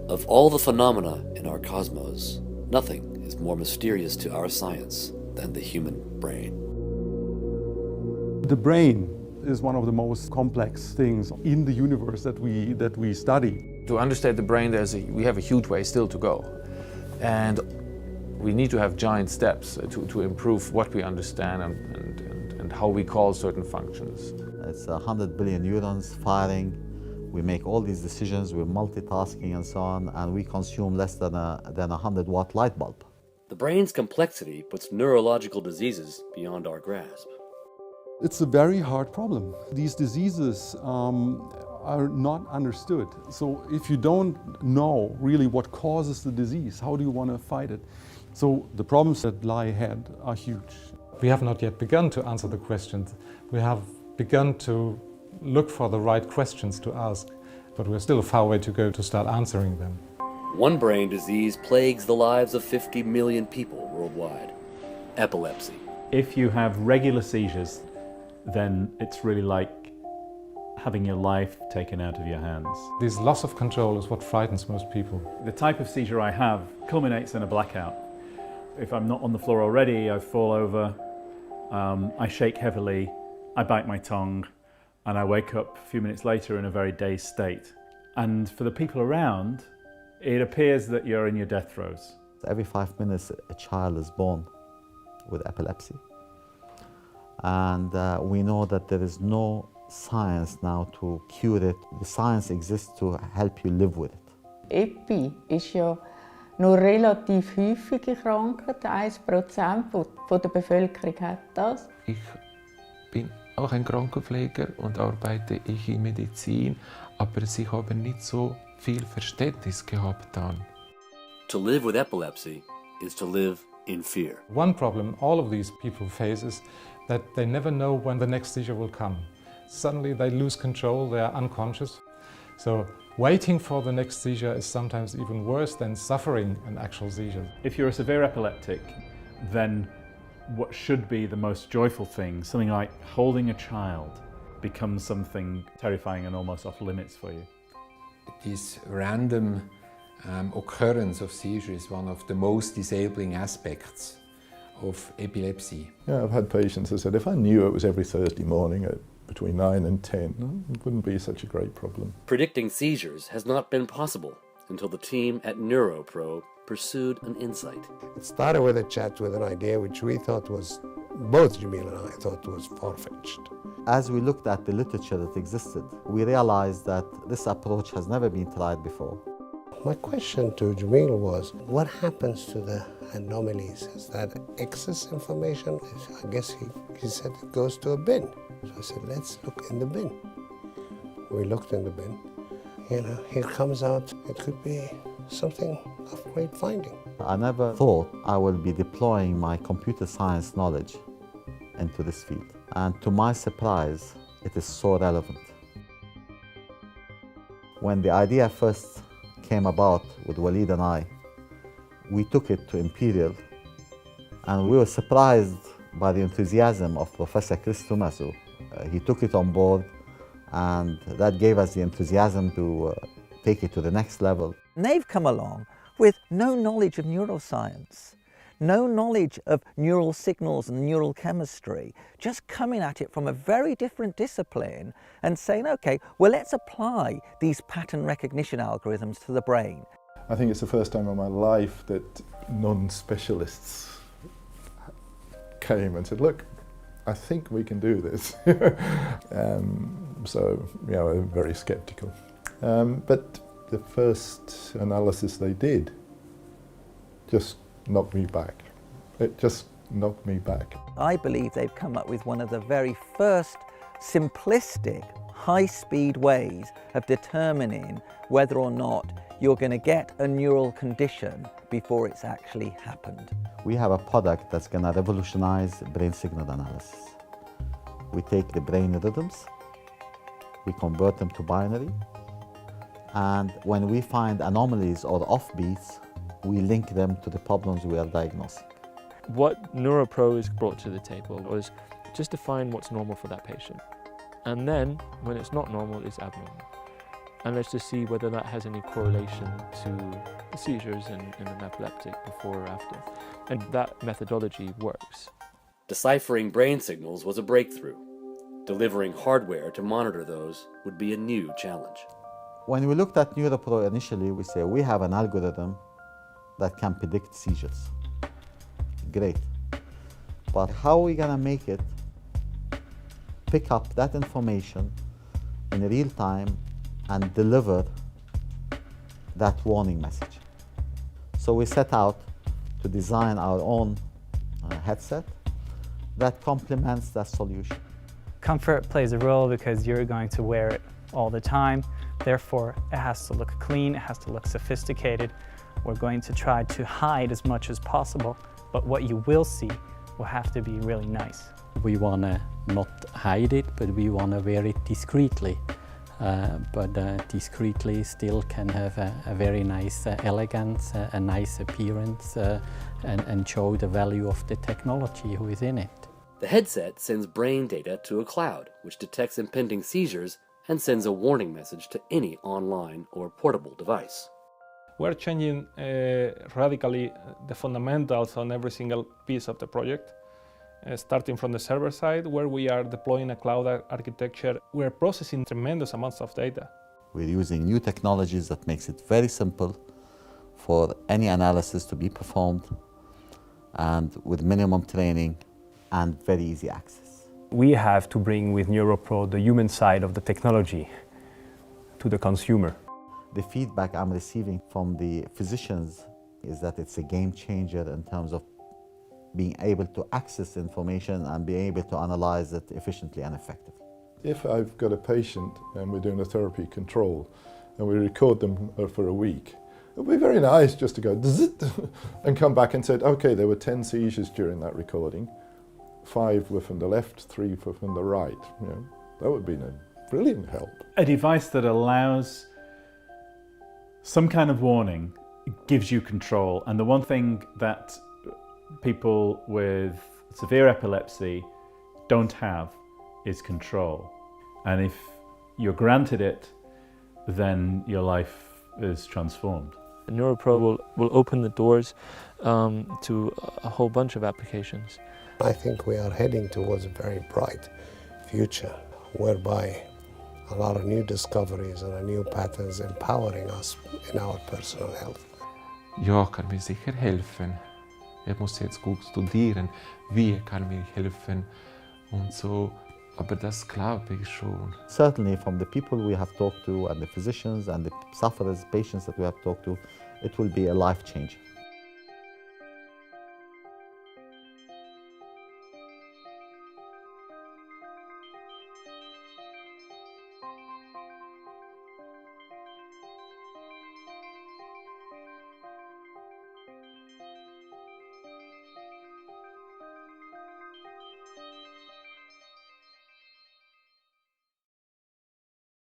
Of all the phenomena in our cosmos, nothing is more mysterious to our science than the human brain. The brain is one of the most complex things in the universe that we study. To understand the brain, we have a huge way still to go. And we need to have giant steps to improve what we understand and how we call certain functions. It's 100 billion neurons firing. We make all these decisions, we're multitasking and so on, and we consume less than a 100-watt light bulb. The brain's complexity puts neurological diseases beyond our grasp. It's a very hard problem. These diseases are not understood. So if you don't know really what causes the disease, how do you want to fight it? So the problems that lie ahead are huge. We have not yet begun to answer the questions. We have begun to look for the right questions to ask, but we're still a far way to go to start answering them. One brain disease plagues the lives of 50 million people worldwide: epilepsy. If you have regular seizures, then it's really like having your life taken out of your hands. This loss of control is what frightens most people. The type of seizure I have culminates in a blackout. If I'm not on the floor already, I fall over, I shake heavily, I bite my tongue, and I wake up a few minutes later in a very dazed state. And for the people around, it appears that you're in your death throes. Every 5 minutes, a child is born with epilepsy. And we know that there is no science now to cure it. The science exists to help you live with it. Epi ist ja nur relativ häufige Krankheit. 1% von der Bevölkerung hat das. Ich bin auch ein Krankenpfleger und arbeite in Medizin, aber ich habe nicht so viel Verständnis gehabt dann. To live with epilepsy is to live in fear. One problem all of these people face is that they never know when the next seizure will come. Suddenly they lose control, they are unconscious. So waiting for the next seizure is sometimes even worse than suffering an actual seizure. If you're a severe epileptic, then what should be the most joyful thing, something like holding a child, becomes something terrifying and almost off limits for you. This random occurrence of seizure is one of the most disabling aspects of epilepsy. Yeah, I've had patients that said, if I knew it was every Thursday morning at between 9 and 10, it wouldn't be such a great problem. Predicting seizures has not been possible until the team at NeuroPro pursued an insight. It started with a chat with an idea which we thought was, both Jamil and I thought was far-fetched. As we looked at the literature that existed, we realized that this approach has never been tried before. My question to Jamil was, what happens to the anomalies? Is that excess information? I guess he said it goes to a bin. So I said, let's look in the bin. We looked in the bin. You know, here comes out, it could be something of great finding. I never thought I would be deploying my computer science knowledge into this field. And to my surprise, it is so relevant. When the idea first came about with Walid and I, we took it to Imperial, and we were surprised by the enthusiasm of Professor Toumazou. He took it on board, and that gave us the enthusiasm to take it to the next level. And they've come along with no knowledge of neuroscience, no knowledge of neural signals and neural chemistry, just coming at it from a very different discipline and saying, okay, well, let's apply these pattern recognition algorithms to the brain. I think it's the first time in my life that non-specialists came and said, look, I think we can do this. So, you know, I'm very skeptical. But the first analysis they did just knocked me back. It just knocked me back. I believe they've come up with one of the very first simplistic, high-speed ways of determining whether or not you're going to get a neural condition before it's actually happened. We have a product that's going to revolutionize brain signal analysis. We take the brain rhythms, we convert them to binary, and when we find anomalies or offbeats, we link them to the problems we are diagnosing. What NeuroPro has brought to the table was just to find what's normal for that patient. And then, when it's not normal, it's abnormal. and let's just see whether that has any correlation to the seizures in an epileptic before or after. And that methodology works. Deciphering brain signals was a breakthrough. Delivering hardware to monitor those would be a new challenge. When we looked at NeuroPro initially, we say we have an algorithm that can predict seizures. Great. But how are we going to make it pick up that information in real time and deliver that warning message? So we set out to design our own headset that complements that solution. Comfort plays a role because you're going to wear it all the time. Therefore, it has to look clean, it has to look sophisticated. We're going to try to hide as much as possible, but what you will see will have to be really nice. We want to not hide it, but we want to wear it discreetly. Discreetly still can have a very nice elegance, a nice appearance, and show the value of the technology who is in it. The headset sends brain data to a cloud, which detects impending seizures and sends a warning message to any online or portable device. We're changing radically the fundamentals on every single piece of the project. Starting from the server side, where we are deploying a cloud architecture, we're processing tremendous amounts of data. We're using new technologies that makes it very simple for any analysis to be performed, and with minimum training and very easy access. We have to bring with NeuroPro the human side of the technology to the consumer. The feedback I'm receiving from the physicians is that it's a game changer in terms of being able to access information and be able to analyze it efficiently and effectively. If I've got a patient and we're doing a therapy control and we record them for a week, it would be very nice just to go and come back and say, okay, there were 10 seizures during that recording. 5 were from the left, 3 were from the right. You know, that would be a brilliant help. A device that allows some kind of warning gives you control, and the one thing that people with severe epilepsy don't have is control. And if you're granted it, then your life is transformed. NeuroPro will open the doors to a whole bunch of applications. I think we are heading towards a very bright future whereby a lot of new discoveries and new patterns empowering us in our personal health. Ja, kann mir sicher helfen. Muss jetzt gut studieren, wie kann mir helfen und so, aber das glaube ich schon. Certainly from the people we have talked to and the physicians and the sufferers, patients that we have talked to, it will be a life change.